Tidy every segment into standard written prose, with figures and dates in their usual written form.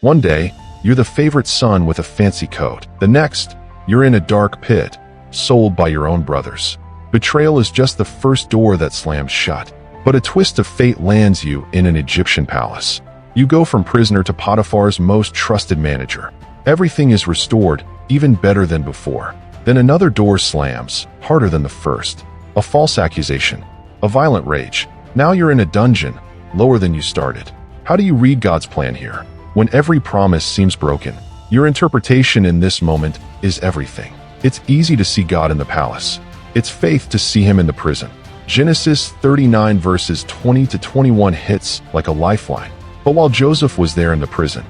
One day, you're the favorite son with a fancy coat. The next, you're in a dark pit, sold by your own brothers. Betrayal is just the first door that slams shut. But a twist of fate lands you in an Egyptian palace. You go from prisoner to Potiphar's most trusted manager. Everything is restored, even better than before. Then another door slams, harder than the first. A false accusation. A violent rage. Now you're in a dungeon, lower than you started. How do you read God's plan here? When every promise seems broken, your interpretation in this moment is everything. It's easy to see God in the palace. It's faith to see him in the prison. Genesis 39 verses 20 to 21 hits like a lifeline. But while Joseph was there in the prison,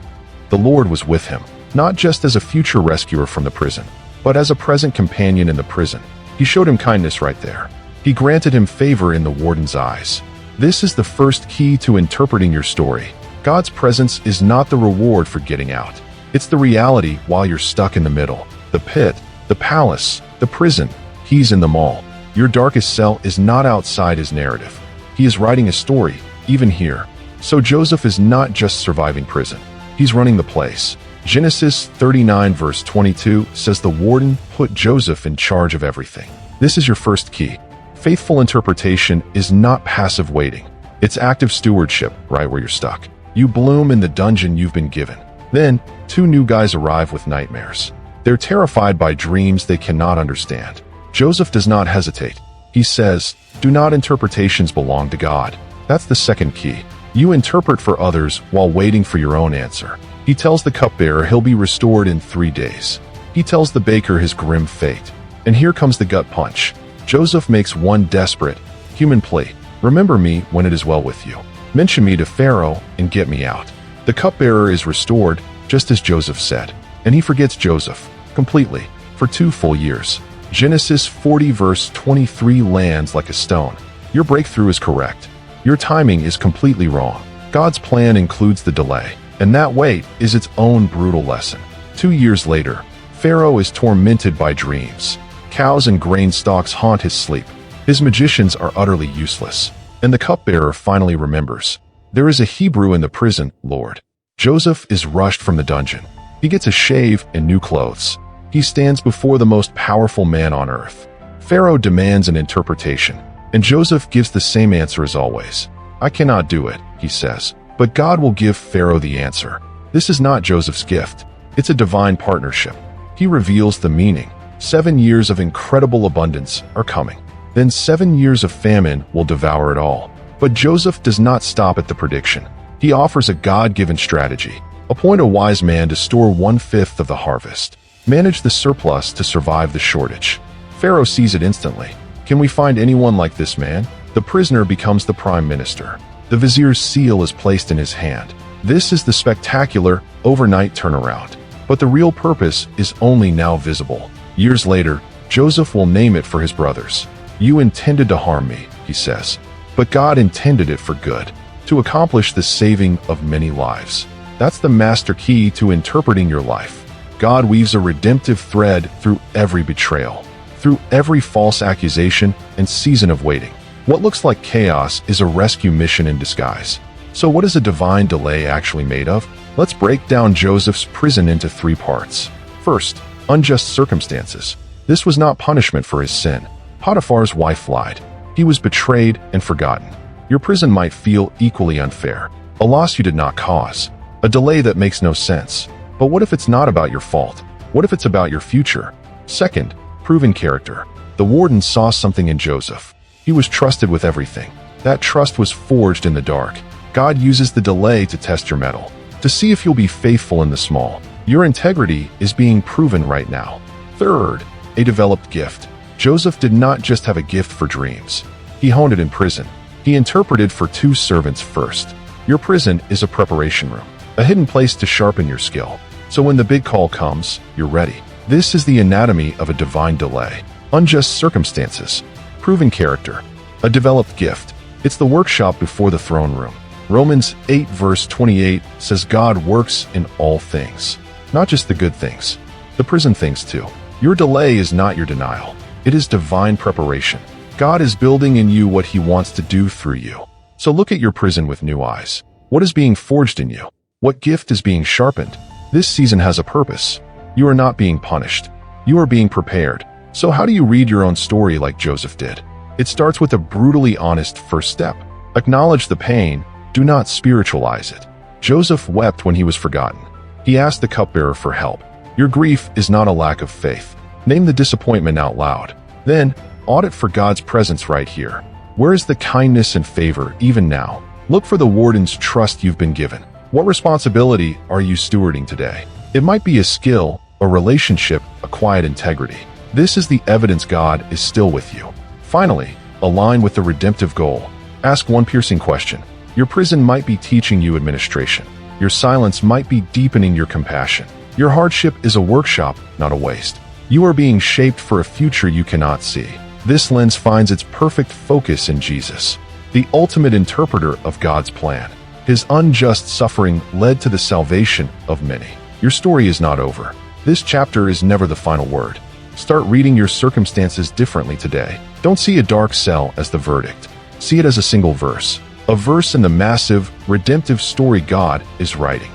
the Lord was with him, not just as a future rescuer from the prison, but as a present companion in the prison. He showed him kindness right there. He granted him favor in the warden's eyes. This is the first key to interpreting your story. God's presence is not the reward for getting out. It's the reality while you're stuck in the middle. The pit, the palace, the prison. He's in them all. Your darkest cell is not outside his narrative. He is writing a story, even here. So Joseph is not just surviving prison. He's running the place. Genesis 39 verse 22 says the warden put Joseph in charge of everything. This is your first key. Faithful interpretation is not passive waiting. It's active stewardship right where you're stuck. You bloom in the dungeon you've been given. Then, two new guys arrive with nightmares. They're terrified by dreams they cannot understand. Joseph does not hesitate. He says, "Do not interpretations belong to God?" That's the second key. You interpret for others while waiting for your own answer. He tells the cupbearer he'll be restored in 3 days. He tells the baker his grim fate. And here comes the gut punch. Joseph makes one desperate, human plea. Remember me when it is well with you. Mention me to Pharaoh and get me out. The cupbearer is restored, just as Joseph said. And he forgets Joseph, completely, for 2 full years. Genesis 40 verse 23 lands like a stone. Your breakthrough is correct. Your timing is completely wrong. God's plan includes the delay, and that wait is its own brutal lesson. 2 years later, Pharaoh is tormented by dreams. Cows and grain stalks haunt his sleep. His magicians are utterly useless. And the cupbearer finally remembers. There is a Hebrew in the prison, Lord. Joseph is rushed from the dungeon. He gets a shave and new clothes. He stands before the most powerful man on earth. Pharaoh demands an interpretation, and Joseph gives the same answer as always. "I cannot do it," he says. But God will give Pharaoh the answer. This is not Joseph's gift. It's a divine partnership. He reveals the meaning. 7 years of incredible abundance are coming. Then 7 years of famine will devour it all. But Joseph does not stop at the prediction. He offers a God-given strategy. Appoint a wise man to store 1/5 of the harvest. Manage the surplus to survive the shortage. Pharaoh sees it instantly. Can we find anyone like this man? The prisoner becomes the prime minister. The vizier's seal is placed in his hand. This is the spectacular, overnight turnaround. But the real purpose is only now visible. Years later, Joseph will name it for his brothers. "You intended to harm me," he says. "But God intended it for good, to accomplish the saving of many lives." That's the master key to interpreting your life. God weaves a redemptive thread through every betrayal, through every false accusation and season of waiting. What looks like chaos is a rescue mission in disguise. So what is a divine delay actually made of? Let's break down Joseph's prison into 3 parts. First, unjust circumstances. This was not punishment for his sin. Potiphar's wife lied. He was betrayed and forgotten. Your prison might feel equally unfair. A loss you did not cause. A delay that makes no sense. But what if it's not about your fault? What if it's about your future? Second, proven character. The warden saw something in Joseph. He was trusted with everything. That trust was forged in the dark. God uses the delay to test your mettle, to see if you'll be faithful in the small. Your integrity is being proven right now. Third, a developed gift. Joseph did not just have a gift for dreams. He honed it in prison. He interpreted for 2 servants first. Your prison is a preparation room, a hidden place to sharpen your skill. So when the big call comes, you're ready. This is the anatomy of a divine delay. Unjust circumstances. Proven character. A developed gift. It's the workshop before the throne room. Romans 8 verse 28 says God works in all things. Not just the good things. The prison things too. Your delay is not your denial. It is divine preparation. God is building in you what he wants to do through you. So look at your prison with new eyes. What is being forged in you? What gift is being sharpened? This season has a purpose. You are not being punished. You are being prepared. So how do you read your own story like Joseph did? It starts with a brutally honest first step. Acknowledge the pain. Do not spiritualize it. Joseph wept when he was forgotten. He asked the cupbearer for help. Your grief is not a lack of faith. Name the disappointment out loud. Then, audit for God's presence right here. Where is the kindness and favor even now? Look for the warden's trust you've been given. What responsibility are you stewarding today? It might be a skill, a relationship, a quiet integrity. This is the evidence God is still with you. Finally, align with the redemptive goal. Ask one piercing question. Your prison might be teaching you administration. Your silence might be deepening your compassion. Your hardship is a workshop, not a waste. You are being shaped for a future you cannot see. This lens finds its perfect focus in Jesus, the ultimate interpreter of God's plan. His unjust suffering led to the salvation of many. Your story is not over. This chapter is never the final word. Start reading your circumstances differently today. Don't see a dark cell as the verdict. See it as a single verse. A verse in the massive, redemptive story God is writing.